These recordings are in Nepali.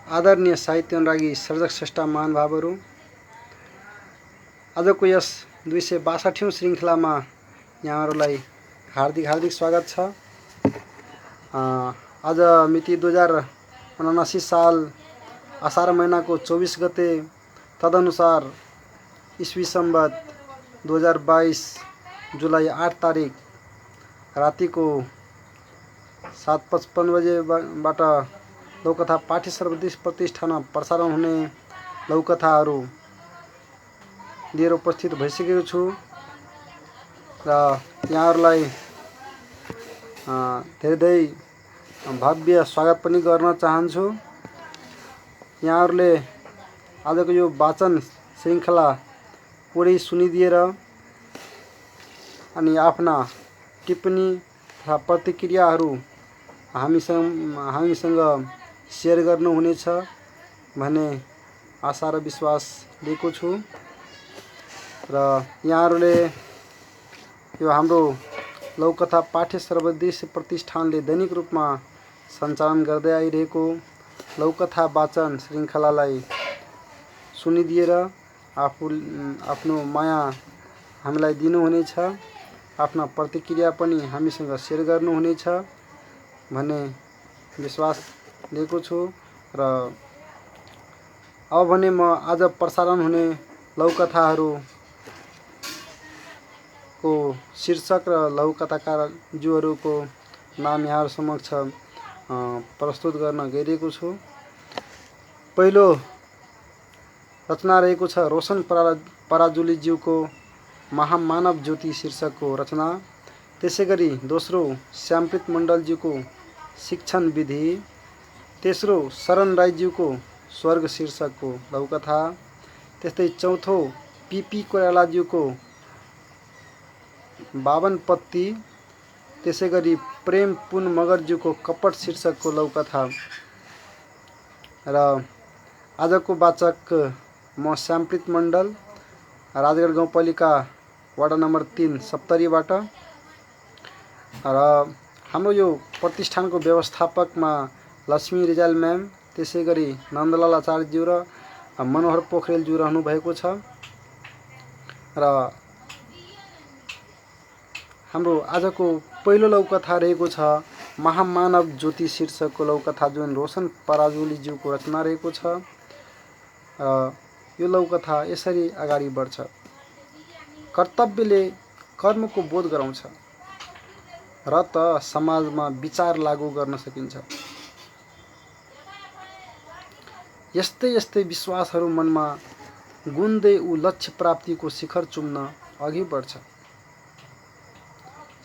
आदरणीय साहित्य अनुरागी सर्जक श्रेष्ठ महानुभावहरू, आजको यस 262औं श्रृङ्खलामा यहाँहरूलाई हार्दिक स्वागत छ। आज मिति 2079 साल असार महिनाको 24 गते, तदनुसार ईस्वी सम्बत 2022 जुलाई 8 तारिक रातिको 7:55 बजेबाट लौकथा पाठ्य सर्वोदय प्रतिष्ठानमा प्रसारण हुने लौकथाहरू लिएर उपस्थित भइसकेको छु र यहाँहरूलाई धेरै भव्य स्वागत पनि गर्न चाहन्छु। यहाँहरूले आजको यो वाचन श्रृङ्खला पुरै सुनिदिएर अनि आफ्ना टिप्पणी तथा प्रतिक्रियाहरू हामीसँग सेयर गर्नुहुनेछ भन्ने आशा र विश्वास लिएको छु र यहाँहरूले यो हाम्रो लौकथा पाठ्य सर्वोद्देश्य प्रतिष्ठानले दैनिक रूपमा सञ्चालन गर्दै आइरहेको लौकथा वाचन श्रृङ्खलालाई सुनिदिएर आफ्नो माया हामीलाई दिनुहुनेछ, आफ्ना प्रतिक्रिया पनि हामीसँग सेयर गर्नुहुनेछ भन्ने विश्वास लिएको छु र अब भने म आज प्रसारण हुने लौकथाहरूको शीर्षक र लौकथाकारज्यूहरूको नाम यहाँहरू समक्ष प्रस्तुत गर्न गइरहेको छु। पहिलो रचना रहेको छ रोशन पराजुलीज्यूको महामानव ज्योति शीर्षकको रचना। त्यसै गरी दोस्रो श्यामप्रीत मण्डलज्यूको शिक्षण विधि। तेस्रो शरण राईज्यूको स्वर्ग शीर्षकको लौकथा। त्यस्तै चौथो पीपी कोइरालाज्यूको 52 पत्ती। त्यसै गरी प्रेम पुन मगरज्यूको कपट शीर्षकको लौकथा। र आजको वाचक म श्यामप्रीत मण्डल, राजगढ गाउँपालिका वडा नम्बर 3 सप्तरीबाट। र हाम्रो यो प्रतिष्ठानको व्यवस्थापकमा लक्ष्मी रिजाल म्याम, त्यसै गरी नन्दलाल आचार्यज्यू र मनोहर पोखरेलज्यू रहनु भएको छ। र हाम्रो आजको पहिलो लौकथा रहेको छ महामानव ज्योति शीर्षकको लौकथा, जुन रोशन पराजुलीज्यूको रचना रहेको छ। यो लौकथा यसरी अगाडि बढ्छ। कर्तव्यले कर्मको बोध गराउँछ र त समाजमा विचार लागू गर्न सकिन्छ। यस्तै विश्वासहरू मनमा गुन्दै ऊ लक्ष्य प्राप्तिको शिखर चुम्न अघि बढ्छ।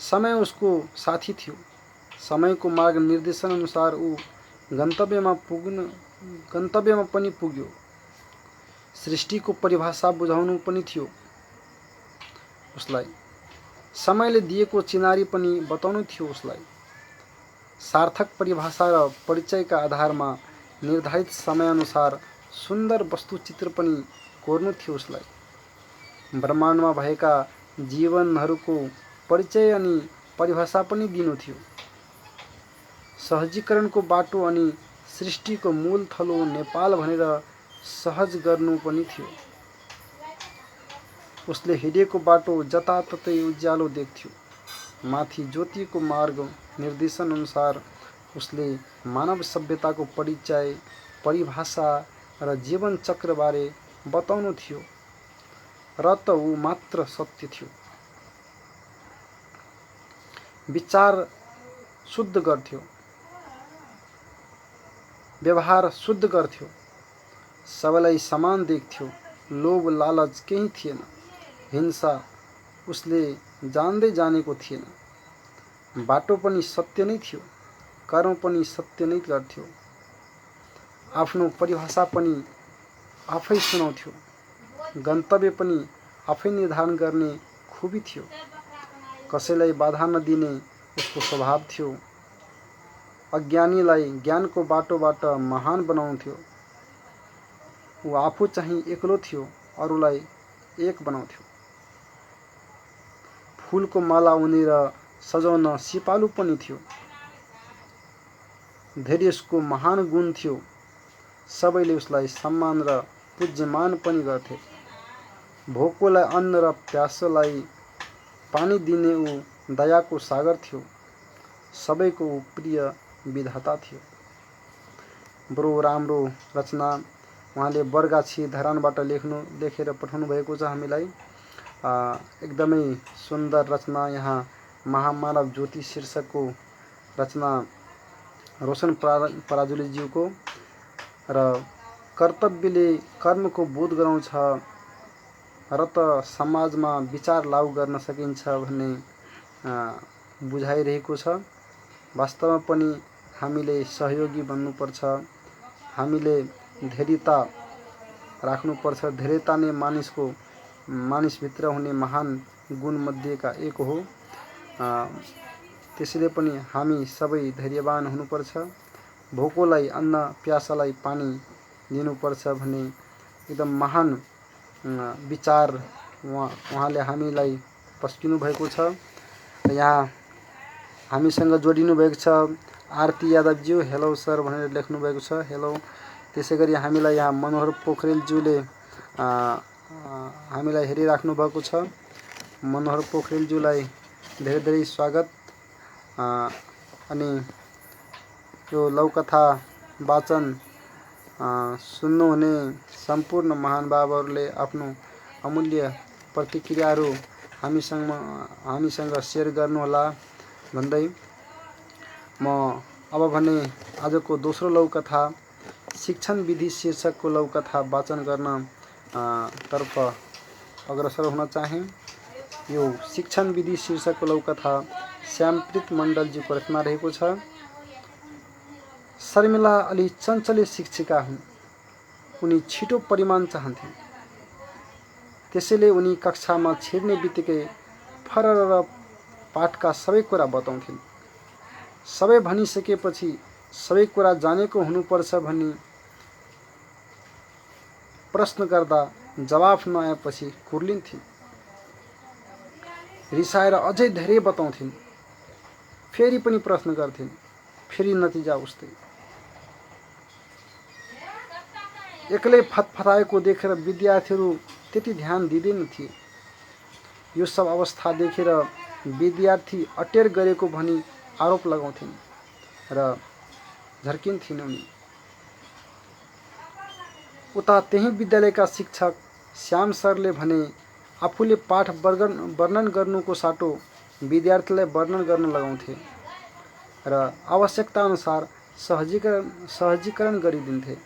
समय उसको साथी थियो। समयको मार्ग निर्देशन अनुसार ऊ गन्तव्यमा पनि पुग्यो। सृष्टिको परिभाषा बुझाउनु पनि थियो उसलाई। समयले दिएको चिनारी पनि बताउनु थियो उसलाई। सार्थक परिभाषा र परिचयका आधारमा निर्धारित समयअनुसार सुन्दर वस्तुचित्र पनि कोर्नु थियो उसलाई। ब्रह्माण्डमा भएका जीवनहरूको परिचय अनि परिभाषा पनि दिनु थियो। सहजीकरणको बाटो अनि सृष्टिको मूल थलो नेपाल भनेर सहज गर्नु पनि थियो। उसले हिँडेको बाटो जताततै उज्यालो देख्थ्यो। माथि ज्योतिको मार्ग निर्देशन अनुसार उसले मानव सभ्यताको परिचय, परिभाषा र जीवन चक्रबारे बताउनु थियो र त ऊ मात्र सत्य थियो। विचार शुद्ध गर्थ्यो, व्यवहार शुद्ध गर्थ्यो, सबैलाई समान देख्थ्यो। लोभ लालच केही थिएन। हिंसा उसले जान्दै जानेको थिएन। बाटो पनि सत्य नै थियो, कर्म पनि सत्य नै गर्थ्यो। आफ्नो परिभाषा पनि आफै सुनाउँथ्यो। गन्तव्य पनि आफै निर्धारण गर्ने खुबी थियो। कसैलाई बाधा नदिने उसको स्वभाव थियो। अज्ञानीलाई ज्ञानको बाटोबाट महान बनाउँथ्यो। ऊ आफू चाहिँ एक्लो थियो, अरूलाई एक बनाउँथ्यो। फूलको माला उनेर सजाउन सिपालु पनि थियो। धैर्य उसको महान गुण थियो। सबैले उसलाई सम्मान र पूज्यमान पनि गर्थे। भोकोलाई अन्न र प्यासोलाई पानी दिने ऊ दयाको सागर थियो। सबैको ऊ प्रिय विधाता थियो। बडो राम्रो रचना उहाँले बरगाछी धरानबाट लेखेर पठाउनु भएको छ हामीलाई। एकदमै सुन्दर रचना। यहाँ महामानव ज्योति शीर्षकको रचना रोशन पराजुलीज्यूको र कर्तव्यले कर्मको बोध गराउँछ र त समाजमा विचार लागू गर्न सकिन्छ भन्ने बुझाइरहेको छ। वास्तवमा पनि हामीले सहयोगी बन्नुपर्छ। हामीले धैर्यता राख्नुपर्छ। धैर्यता नै मानिसभित्र हुने महान गुणमध्येका एक हो। त्यसैले पनि हामी सबै धैर्यवान हुनुपर्छ। भोकोलाई अन्न प्यासालाई पानी दिनुपर्छ भन्ने एकदम महान विचार उहाँले हामीलाई पस्किनु भएको छ। यहाँ हामीसँग जोडिनु भएको छ आरती यादवज्यू। हेलो सर भनेर लेख्नु भएको छ। हेलो। त्यसै गरी हामीलाई यहाँ मनोहर पोखरेलज्यूले हामीलाई हेरिराख्नु भएको छ। मनोहर पोखरेलज्यूलाई धेरै धेरै स्वागत। अनि यो लौकथा वाचन सुन्नुहुने सम्पूर्ण महानुभावहरूले आफ्नो अमूल्य प्रतिक्रियाहरू हामीसँग सेयर गर्नुहोला भन्दै म अब भने आजको दोस्रो लौकथा शिक्षण विधि शीर्षकको लौकथा वाचन गर्न तर्फ अग्रसर हुन चाहे। यो शिक्षण विधि शीर्षकको लौकथा श्यामप्रीत मण्डलज्यूको रचना रहेको छ। शर्मिला अलि चञ्चले शिक्षिका हुन्। उनी छिटो परिमाण चाहन्थिन्। त्यसैले उनी कक्षामा छिर्ने बित्तिकै फरर पाठका सबै कुरा बताउँथिन्। सबै भनिसकेपछि सबै कुरा जानेको हुनुपर्छ भनी प्रश्न गर्दा जवाफ नआएपछि कुर्लिन्थिन्। रिसाएर अझै धेरै बताउँथिन्। फेरि पनि प्रश्न गर्थिन्। फेरि नतिजा उस्तै। एक्लै फतफताएको देखेर विद्यार्थीहरू त्यति ध्यान दिँदैन थिए। यो सब अवस्था देखेर विद्यार्थी अटेर गरेको भनी आरोप लगाउँथिन् र झर्किन्थिन् उनी। उता त्यही विद्यालयका शिक्षक श्याम सरले भने आफूले पाठ वर्णन गर्नुको साटो विद्यार्थीलाई वर्णन गर्न लगाउँथे र आवश्यकता अनुसार सहजीकरण गरिदिन्थे।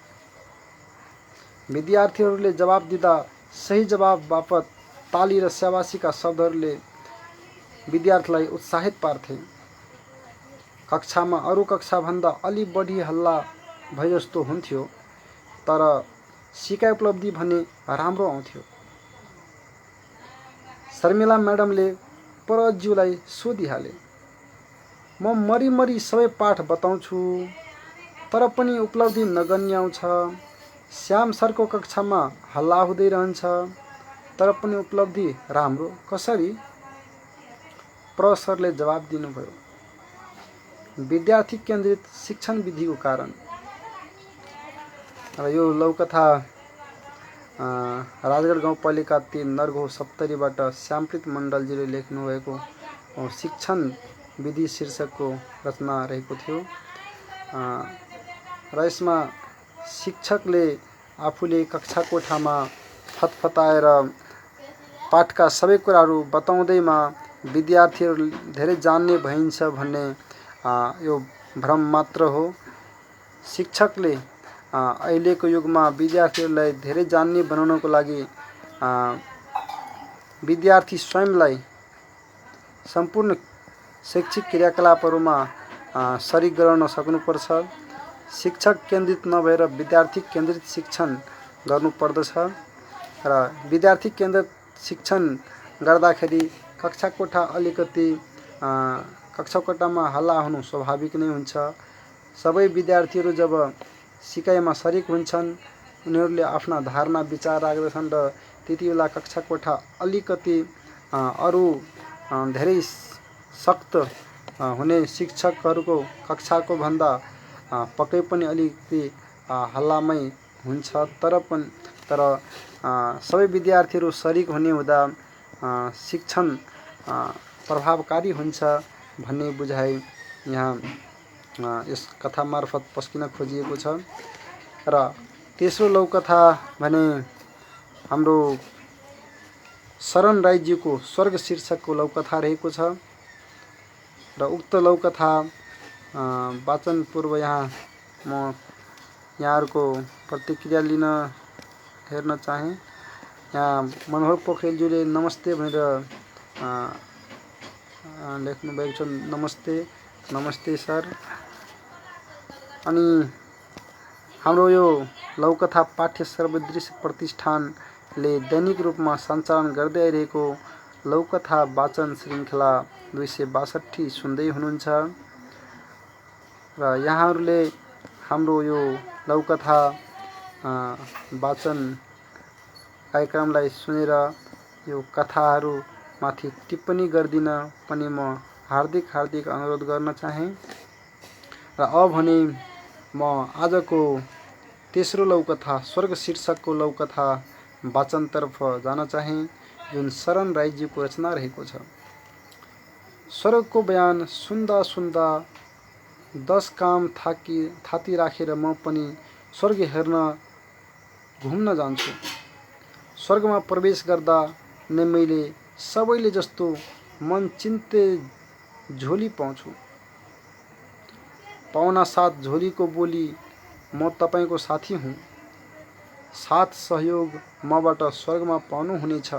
विद्यार्थीहरूले जवाब दिँदा सही जवाब बापत ताली र स्याबासीका शब्दहरूले विद्यार्थीलाई उत्साहित पार्थे। कक्षामा अरू कक्षाभन्दा अलि बढी हल्ला भए जस्तो हुन्थ्यो, तर सिकाइ उपलब्धि भने राम्रो आउँथ्यो। शर्मिला म्याडमले परज्यूलाई सोधिहाले, म मरिमरि सबै पाठ बताउँछु तर पनि उपलब्धि नगन्य आउँछ। श्याम सरको कक्षामा हल्ला हुँदै रहन्छ तर पनि उपलब्धि राम्रो कसरी? प्रोफेसरले जवाब दिनुभयो, विद्यार्थी केन्द्रित शिक्षण विधिको कारण। र यो लौकथा राजगढ गाउँपालिका 3 नरगो सप्तरीबाट श्यामप्रीत मण्डलजीले लेख्नुभएको शिक्षण विधि शीर्षकको रचना रहेको थियो। र यसमा शिक्षकले आफूले कक्षा कोठामा फतफताएर पाठका सबै कुराहरू बताउँदैमा विद्यार्थीहरू धेरै जान्ने भइन्छ भन्ने यो भ्रम मात्र हो। शिक्षकले अहिलेको युगमा विद्यार्थीहरूलाई धेरै जान्ने बनाउनको लागि विद्यार्थी स्वयंलाई सम्पूर्ण शैक्षिक क्रियाकलापहरूमा सरिक गराउन सक्नुपर्छ। शिक्षक केन्द्रित नभएर विद्यार्थी केन्द्रित शिक्षण गर्नुपर्दछ र विद्यार्थी केन्द्रित शिक्षण गर्दाखेरि कक्षा कोठा अलिकति कक्षा कोठामा हल्ला हुनु स्वाभाविक नै हुन्छ। सबै विद्यार्थीहरू जब सिकाइमा सरिक हुन्छन्, उनीहरूले आफ्ना धारणा विचार राख्दछन् र त्यति बेला कक्षा कोठा अलिकति अरू धेरै सख्त हुने शिक्षकहरूको कक्षाको भन्दा पक्कै पनि अलिकति हल्लामै हुन्छ। तर सबै विद्यार्थीहरू सरिक हुने हुँदा शिक्षण प्रभावकारी हुन्छ भन्ने बुझाइ यहाँ यस कथा मार्फत पस्किन खोजिएको छ। र तेस्रो लौकथा भने हाम्रो शरण राईज्यूको स्वर्ग शीर्षकको लौकथा रहेको छ। र उक्त लौकथा वाचन पूर्व यहाँ म यहाँहरूको प्रतिक्रिया लिन हेर्न चाहे। यहाँ मनोहर पोखरेलज्यूले नमस्ते भनेर लेख्नु भएको छ। नमस्ते सर। अनि हाम्रो यो लौकथा पाठ्य सर्वदृश्य प्रतिष्ठानले दैनिक रूपमा सञ्चालन गर्दै आइरहेको लौकथा वाचन श्रृङ्खला 262 सुन्दै हुनुहुन्छ। र यहाँहरूले हाम्रो यो लौकथा वाचन कार्यक्रमलाई सुनेर यो कथाहरूमाथि टिप्पणी गरिदिन पनि म हार्दिक अनुरोध गर्न चाहे। र अब भने म आजको तेस्रो लौकथा स्वर्ग शीर्षकको लौकथा वाचनतर्फ जान चाहे, जुन शरण राईज्यूको रचना रहेको छ। स्वर्गको बयान सुन्दा 10 काम थाती राखेर म पनि स्वर्ग हेर्न घुम्न जान्छु। स्वर्गमा प्रवेश गर्दा नै मैले सबैले जस्तो मन चिन्ते झोली पाउँछु। पाहुना साथ झोलीको बोली म तपाईँको साथी हुँ। साथ सहयोग मबाट स्वर्गमा पाउनु हुनेछ।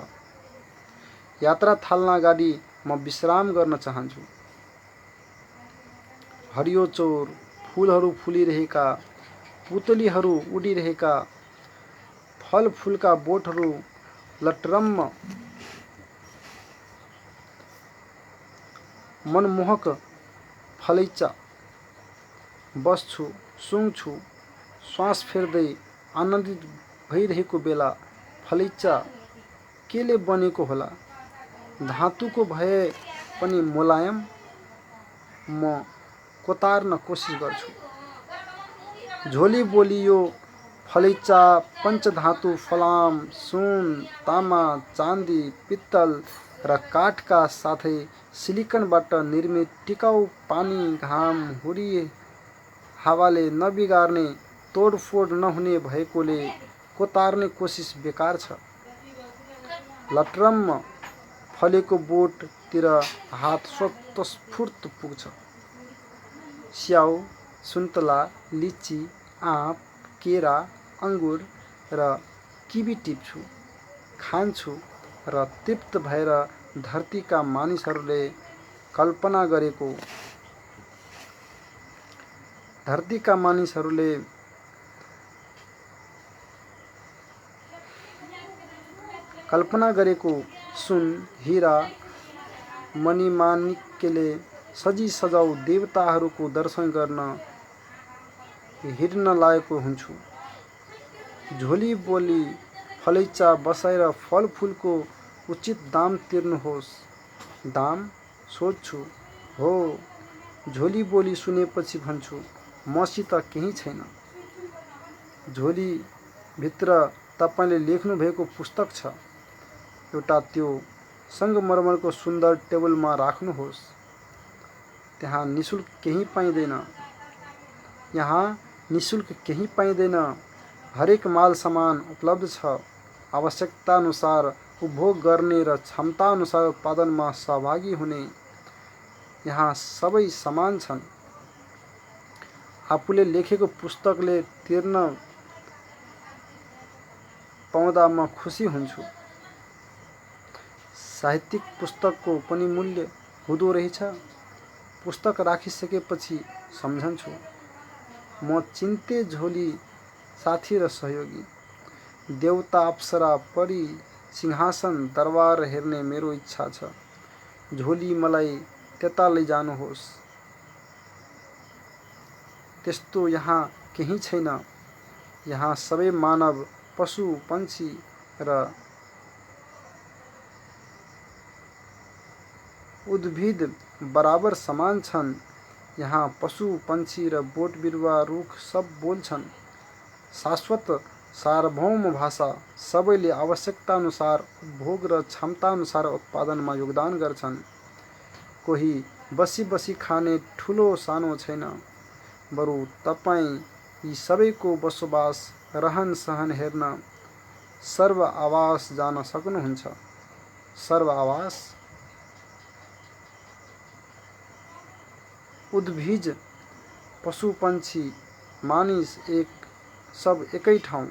यात्रा थाल्न अगाडि म विश्राम गर्न चाहन्छु। हरियो चौर, फुलहरू फुलिरहेका, पुतलीहरू उडिरहेका, फलफुलका बोटहरू लटरम्म, मनमोहक फलैचा बस्छु, सुँग्छु, श्वास फेर्दै आनन्दित भइरहेको बेला फलैचा केले बनेको होला? धातुको भए पनि मुलायम। म कोतार्न कोसिस गर्छु। झोली बोली यो फलैचा पञ्चधातु फलाम, सुन, तामा, चाँदी, पित्तल र काठका साथै सिलिकनबाट निर्मित टिकाउ, पानी, घाम, हुरी हावाले नबिगार्ने, तोडफोड नहुने भएकोले कोतार्ने कोसिस बेकार छ। लटरम्म फलेको बोटतिर हात स्वतस्फूर्त पुग्छ। स्याउ, सुन्तला, लिची, आँप, केरा, अङ्गुर र किवी टिप्छु, खान्छु र तृप्त भएर धरतीका मानिसहरूले कल्पना गरेको सुन, हीरा, मणिमाणिक्यले सजी सजाउ देवताहरूको दर्शन गर्न हिँड्न लागेको हुन्छु। झोली बोली फलैचा बसाएर फलफुलको उचित दाम तिर्नुहोस्। दाम? सोध्छु। हो। झोली बोली सुनेपछि भन्छु, मसित केही छैन। झोलीभित्र तपाईँले लेख्नुभएको पुस्तक छ। एउटा त्यो सङ्गमरमरको सुन्दर टेबलमा राख्नुहोस्। त्यहाँ निशुल्क केही पाइँदैन। हरेक माल सामान उपलब्ध छ। आवश्यकताअनुसार उपभोग गर्ने र क्षमताअनुसार उत्पादनमा सहभागी हुने यहाँ सबै समान छन्। आफूले लेखेको पुस्तकले तिर्न पाउँदा म खुसी हुन्छु। साहित्यिक पुस्तकको पनि मूल्य हुँदो रहेछ। पुस्तक राखिसकेपछि सम्झन्छु, म चिन्ते झोली साथी र सहयोगी। देवता, अप्सरा, परी, सिंहासन, दरबार हेर्ने मेरो इच्छा छ। झोली मलाई त्यता लैजानुहोस्। त्यस्तो यहाँ केही छैन। यहाँ सबै मानव, पशु, पन्छी र उद्भिद बराबर समान छन्। यहाँ पशु, पन्छी र बोट बिरुवा, रुख सब बोल्छन्। शाश्वत सार्वभौम भाषा सबैले आवश्यकता अनुसार उपभोग र क्षमता अनुसार उत्पादनमा योगदान गर्छन्। कोही बसी बसी खाने ठुलो सानो छैन, बरु तपाईँ यी सबैको बसोबास रहन सहन हेर्न सर्व आवास जान सक्नुहुन्छ। सर्व आवास उद्भिज पशु पंक्षी मानिस सब एकै ठाउँ,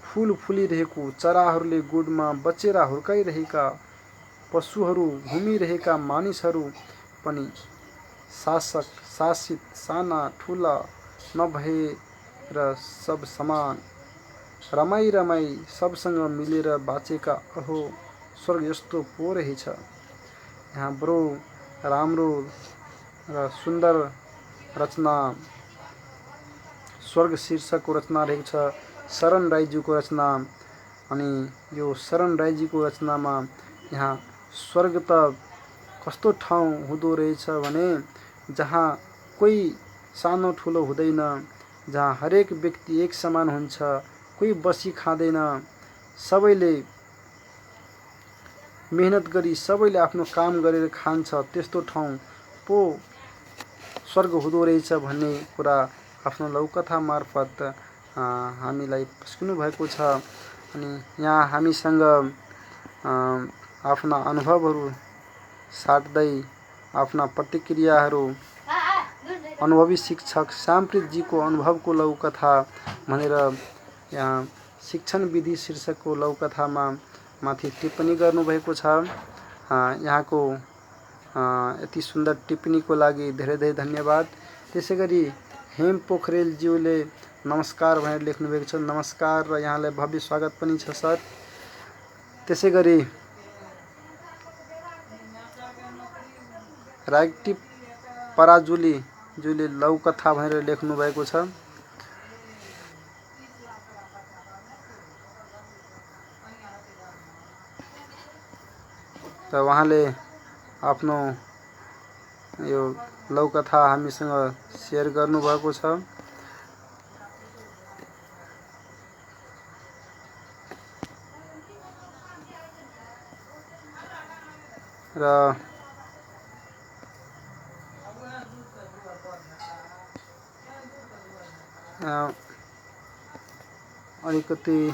फूल फुलिरहेको चराहरूले गुडमा बचेर हुर्काइरहेका पशुहरू, घुमिरहेका मानिसहरू पनि शासक शासित साना ठुला नभएर सब समान, रमाई रमाई सबसँग मिलेर बाँचेका। अहो स्वर्ग यस्तो पो रहेछ। यहाँ बडो राम्रो र सुन्दर रचना स्वर्ग शीर्षकको रचना रहेको छ, शरण राईज्यूको रचना। अनि यो शरण राईज्यूको रचनामा यहाँ स्वर्ग त कस्तो ठाउँ हुँदो रहेछ भने जहाँ कोही सानो ठुलो हुँदैन, जहाँ हरेक व्यक्ति एक समान हुन्छ, कोही बसी खाँदैन, सबैले मेहनत गरी सबैले आफ्नो काम गरेर खान्छ। त्यस्तो ठाउँ पो स्वर्ग हुँदो रहेछ भन्ने कुरा आफ्नो लौकथा मार्फत हामीलाई पस्किनु भएको छ। अनि यहाँ हामीसँग आफ्ना अनुभवहरू साट्दै आफ्ना प्रतिक्रियाहरू अनुभवी शिक्षक श्यामप्रीतजीको अनुभवको लौकथा भनेर यहाँ शिक्षण विधि शीर्षकको लौकथामा माथि टिप्पणी गर्नुभएको छ। यहाँको यति सुन्दर टिप्पणीको लागि धेरै धेरै धन्यवाद। त्यसै गरी हेम पोखरेलज्यूले नमस्कार भनेर लेख्नुभएको छ। नमस्कार र यहाँलाई भव्य स्वागत पनि छ सर। त्यसै गरी रागटिप पराजुलीज्यूले लौकथा भनेर लेख्नुभएको छ। र उहाँले आफ्नो यो लौकथा हामीसँग सेयर गर्नुभएको छ। र अलिकति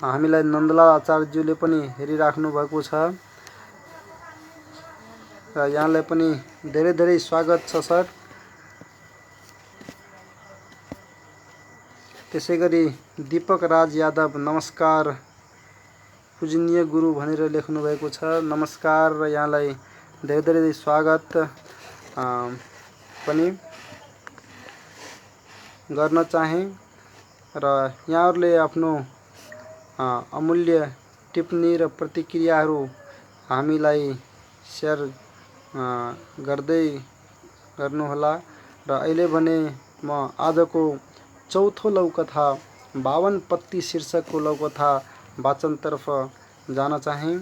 हामीलाई नन्दलाल आचार्यज्यूले पनि हेरिराख्नु भएको छ र यहाँलाई पनि धेरै धेरै स्वागत छ सर। त्यसै गरी दीपक राज यादव नमस्कार पूजनीय गुरु भनेर लेख्नु भएको छ। नमस्कार र यहाँलाई धेरै धेरै स्वागत पनि गर्न चाहे र यहाँहरूले आफ्नो अमूल्य टिप्पणी र प्रतिक्रियाहरू हामीलाई सेयर गर्दै गर्नुहोला। र अहिले भने म आजको चौथो लौकथा 52 पत्ती शीर्षकको लौकथा वाचनतर्फ जान चाहे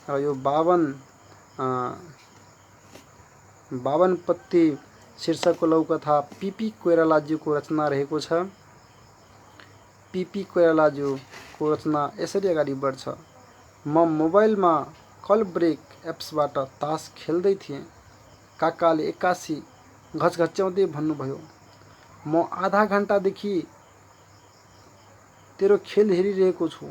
र यो 52 पत्ती शीर्षकको लौकथा पीपी कोइरालाज्यूको रचना रहेको छ। पीपी कोइरालाज्यूको रचना यसरी अगाडि बढ्छ। म मोबाइलमा कल ब्रेक एप्सबाट तास खेल्दै थिएँ। काकाले एक्कासी घचघच्याउँदै भन्नुभयो, म आधा घण्टादेखि तेरो खेल हेरिरहेको छु।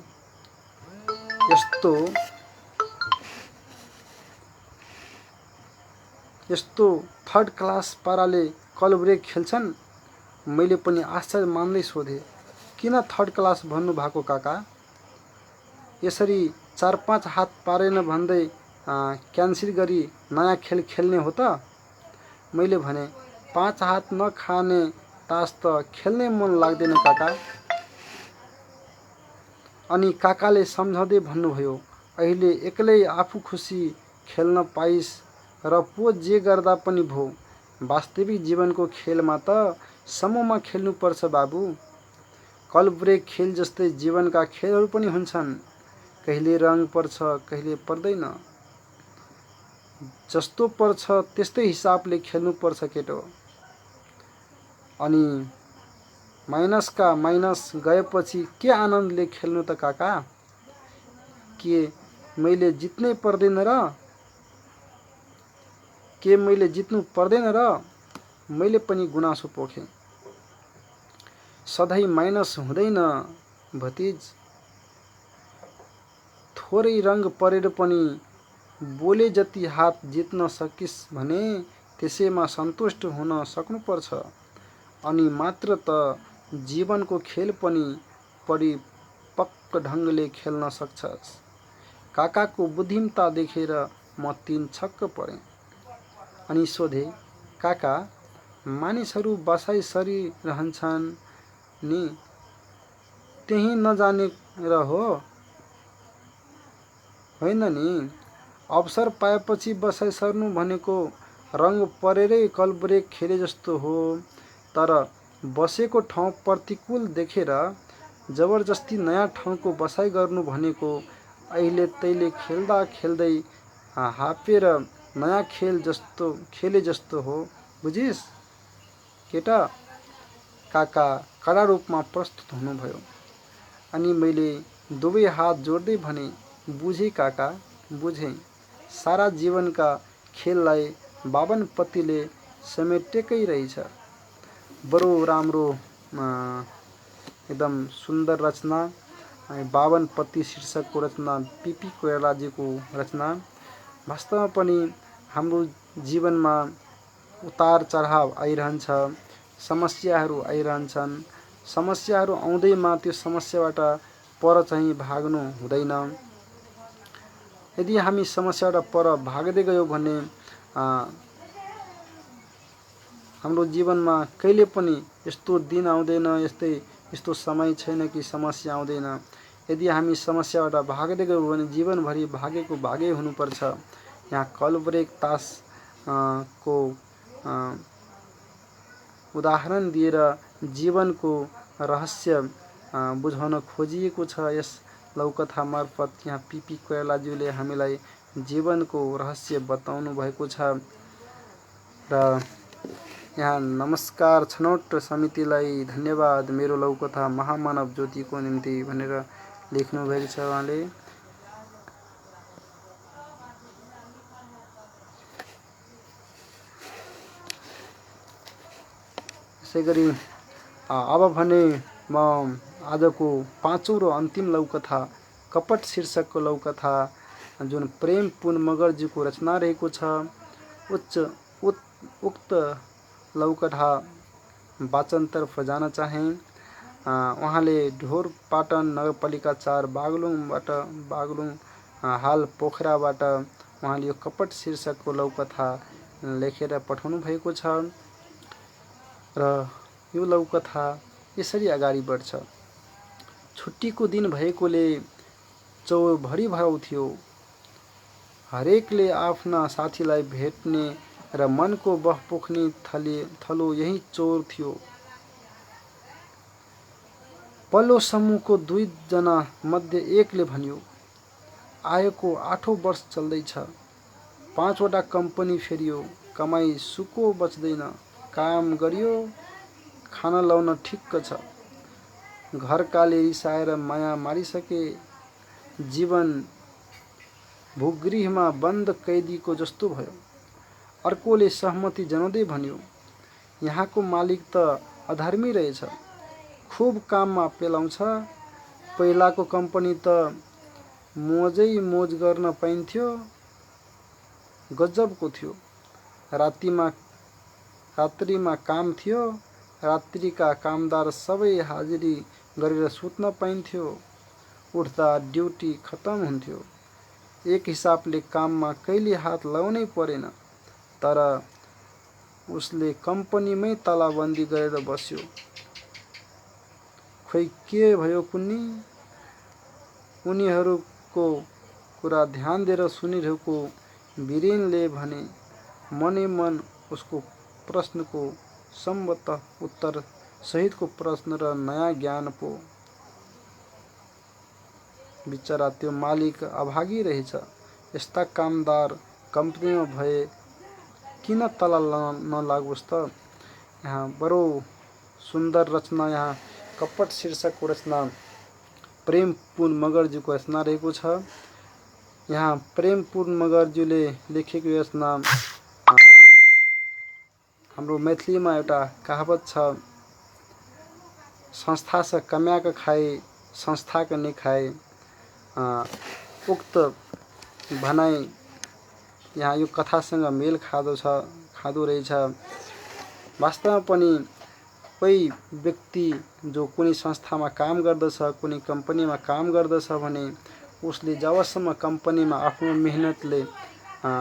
यस्तो थर्ड क्लास पाराले कल ब्रेक खेल्छन्? मैले पनि आश्चर्य मान्दै सोधेँ, किन थर्ड क्लास भन्नु भएको काका? यसरी 4-5 हात पारेन भन्दै क्यान्सिल गरी नयाँ खेल खेल्ने हो त? मैले भने 5 हात नखाने तास त खेल्नै मन लाग्दैन काका। अनि काकाले सम्झाउँदै भन्नुभयो, अहिले एक्लै आफू खुसी खेल्न पाइस् र पो जे गर्दा पनि भो। वास्तविक जीवनको खेलमा त समूहमा खेल्नुपर्छ बाबु। कल ब्रेक खेल जस्तै जीवनका खेलहरू पनि हुन्छन्। कहिले रङ पर्छ, कहिले पर्दैन। जस्तो पर्छ त्यस्तै हिसाबले खेल्नुपर्छ केटो। अनि माइनसका माइनस गएपछि के आनन्दले खेल्नु त काका? के मैले जित्नै पर्दैन र? के मैले जित्नु पर्दैन र? मैले पनि गुनासो पोखेँ। सधैँ माइनस हुँदैन भतिज। थोरै रङ परेर पनि बोले जति हात जित्न सकिस् भने त्यसैमा सन्तुष्ट हुन सक्नुपर्छ। अनि मात्र त जीवनको खेल पनि परिपक्व ढङ्गले खेल्न सक्छस्। काकाको बुद्धिमत्ता देखेर म तीन छक्क परेँ। अनि सोधे, काका, मानिसहरू बसाइ सरिरहन्छन् नि, त्यही नजानेर हो? होइन नि, अवसर पाएपछि बसाइ सर्नु भनेको रङ परेरै कलब्रेक खेले जस्तो हो। तर बसेको ठाउँ प्रतिकूल देखेर जबरजस्ती नयाँ ठाउँको बसाइ गर्नु भनेको अहिले तैले खेल्दा खेल्दै हापेर नयाँ खेले जस्तो हो, बुझिस् केटा? काका कडा रूपमा प्रस्तुत हुनुभयो। अनि मैले दुवै हात जोड्दै भने, बुझेँ काका, बुझेँ। सारा जीवनका खेललाई बाबनपतिले समेटेकै रहेछ। बडो राम्रो एकदम सुन्दर रचना, बाबनपति शीर्षकको रचना पीपी कोइरालाजीको रचना। वास्तवमा पनि हाम्रो जीवनमा उतार चढाव आइरहन्छ, समस्याहरू आइरहन्छन्। समस्याहरू आउँदैमा त्यो समस्याबाट पर चाहिँ भाग्नु हुँदैन। यदि हामी समस्याबाट पर भाग्दै गयौँ भने हाम्रो जीवनमा कहिले पनि यस्तो दिन आउँदैन, यस्तो समय छैन कि समस्या आउँदैन। यदि हामी समस्याबाट भाग्दै गयौँ भने जीवनभरि भागेको भागै हुनुपर्छ। यहाँ कलब्रेक तास को उदाहरण दिएर जीवनको रहस्य बुझाउन खोजिएको छ। यस लौकथा मार्फत यहाँ पीपी कोइरालाज्यूले हामीलाई जीवनको रहस्य बताउनु भएको छ। र यहाँ नमस्कार छनौट समितिलाई धन्यवाद, मेरो लौकथा महामानव ज्योतिको निम्ति भनेर लेख्नु भएको छ उहाँले। यसै गरी अब भने म आजको पाँचौं र अन्तिम लौकथा कपट शीर्षकको लौकथा जुन प्रेम पुन मगरजीको रचना रहेको छ, उक्त लौकथा वाचनतर्फ जान चाहे। उहाँले ढोरपाटन नगरपालिका 4 बागलुङ हाल पोखराबाट उहाँले यो कपट शीर्षकको लौकथा लेखेर पठाउनु भएको छ। र यो लौकथा यसरी अगाडि बढ्छ। छुट्टीको दिन भएकोले चौर भरिभराउ थियो। हरेकले आफ्ना साथीलाई भेट्ने र मनको बह पोख्ने थलो यही चौर थियो। पल्लो समूहको 2 जना मध्ये एकले भन्यो, आएको 8औं वर्ष चल्दैछ, 5 वटा कम्पनी फेरियो, कमाई सुको बच्दैन, काम गरियो, खाना लाउन ठिक्क छ, घरकाले रिसाएर माया मारिसके, जीवन भूगृहमा बन्द कैदीको जस्तो भयो। अर्कोले सहमति जनाउँदै भन्यो, यहाँको मालिक त अधर्मी रहेछ, खुब काममा पेलाउँछ, पहिलाको कम्पनी त मोजै मोज गर्न पाइन्थ्यो, गजबको थियो, रात्रिमा काम थियो, रात्रिका कामदार सबै हाजिरी गरेर सुत्न पाइन्थ्यो, उठ्दा ड्युटी खत्तम हुन्थ्यो, एक हिसाबले काममा कहिले हात लाउनै परेन। तर उसले कम्पनीमै तालाबन्दी गरेर बस्यो। खोइ के भयो कुन्नी? उनीहरूको कुरा ध्यान दिएर सुनिरहेको वीरेनले भने, मनै मन उसको प्रश्नको सम्भवतः उत्तर सहितको प्रश्न र नयाँ ज्ञान पो। बिचरा त्यो मालिक अभागी रहेछ, यस्ता कामदार कम्पनीमा भए किन तल नलागोस् त। यहाँ बडो सुन्दर रचना, यहाँ कपट शीर्षकको रचना प्रेमपुन मगरज्यूको रचना रहेको छ। यहाँ प्रेमपुन मगरज्यूले लेखेको रचना हाम्रो मैथिलीमा एउटा कहावत छ, संस्था से कमाक खाए संस्थाक नै खाए। उक्त भनाइ यहाँ यो कथासँग मेल खादो रहेछ। वास्तवमा पनि कोही व्यक्ति जो कुनै संस्थामा काम गर्दछ, कुनै कम्पनीमा काम गर्दछ भने उसले जबसम्म कम्पनीमा आफ्नो मेहनतले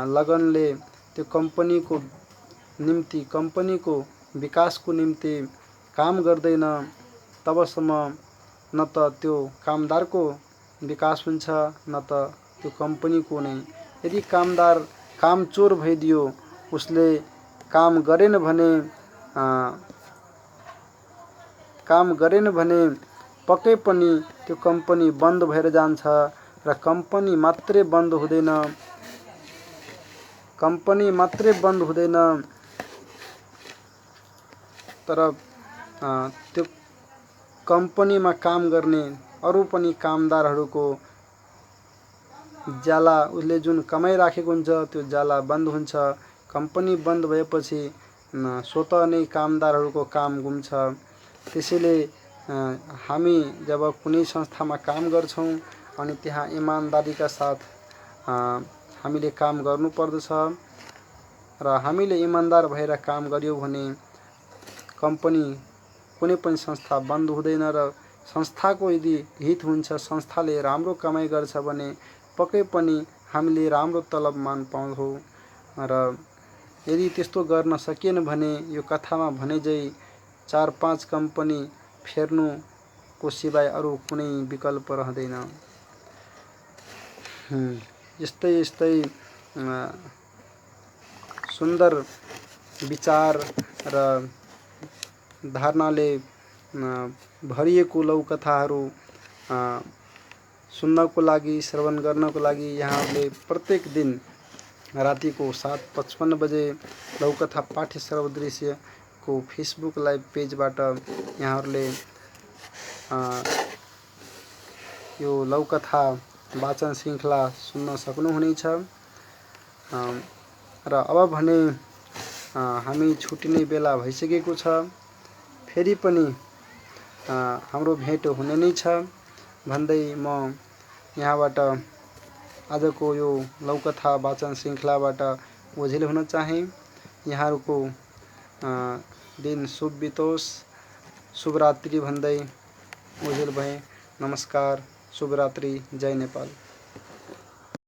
लगनले त्यो कम्पनीको निम्ति, कम्पनीको विकासको निम्ति काम गर्दैन, तबसम्म न त त्यो कामदारको विकास हुन्छ न त त्यो कम्पनीको नै। यदि कामदार कामचोर भइदियो, उसले काम गरेन भने पक्कै पनि त्यो कम्पनी बन्द भएर जान्छ। र कम्पनी मात्रै बन्द हुँदैन तर त्यो कम्पनीमा काम गर्ने अरू पनि कामदारहरूको ज्याला, उसले जुन कमाइराखेको हुन्छ त्यो ज्याला बन्द हुन्छ। कम्पनी बन्द भएपछि स्वतः नै कामदारहरूको काम गुम्छ। त्यसैले हामी जब कुनै संस्थामा काम गर्छौँ अनि त्यहाँ इमानदारीका साथ हामीले काम गर्नुपर्दछ र हामीले इमानदार भएर काम गर्यौँ भने कम्पनी, कुनै पनि संस्था बन्द हुँदैन र संस्थाको यदि हित हुन्छ, संस्थाले राम्रो कमाइ गर्छ भने पक्कै पनि हामीले राम्रो तलबमान पाउँछौँ। र यदि त्यस्तो गर्न सकिएन भने यो कथामा भने झै 4-5 कम्पनी फेर्नुको सिवाय अरू कुनै विकल्प रहँदैन। यस्तै सुन्दर विचार र धारणाले भरिएको लौकथाहरू सुन्नको लागि, श्रवण गर्नको लागि यहाँहरूले प्रत्येक दिन रातिको 7:55 बजे लौकथा पाठ्य सर्वदृश्यको फेसबुक लाइभ पेजबाट यहाँहरूले यो लौकथा वाचन श्रृङ्खला सुन्न सक्नुहुनेछ। र अब भने हामी छुट्टिने बेला भइसकेको छ। फेरि पनि हाम्रो भेट हुने नै छ भन्दै म यहाँबाट आजको यो लौकथा वाचन श्रृङ्खलाबाट ओझेल हुन चाहे। यहाँहरूको दिन शुभ बितोस्, शुभरात्रि भन्दै ओझेल भएँ। नमस्कार, शुभरात्रि, जय नेपाल।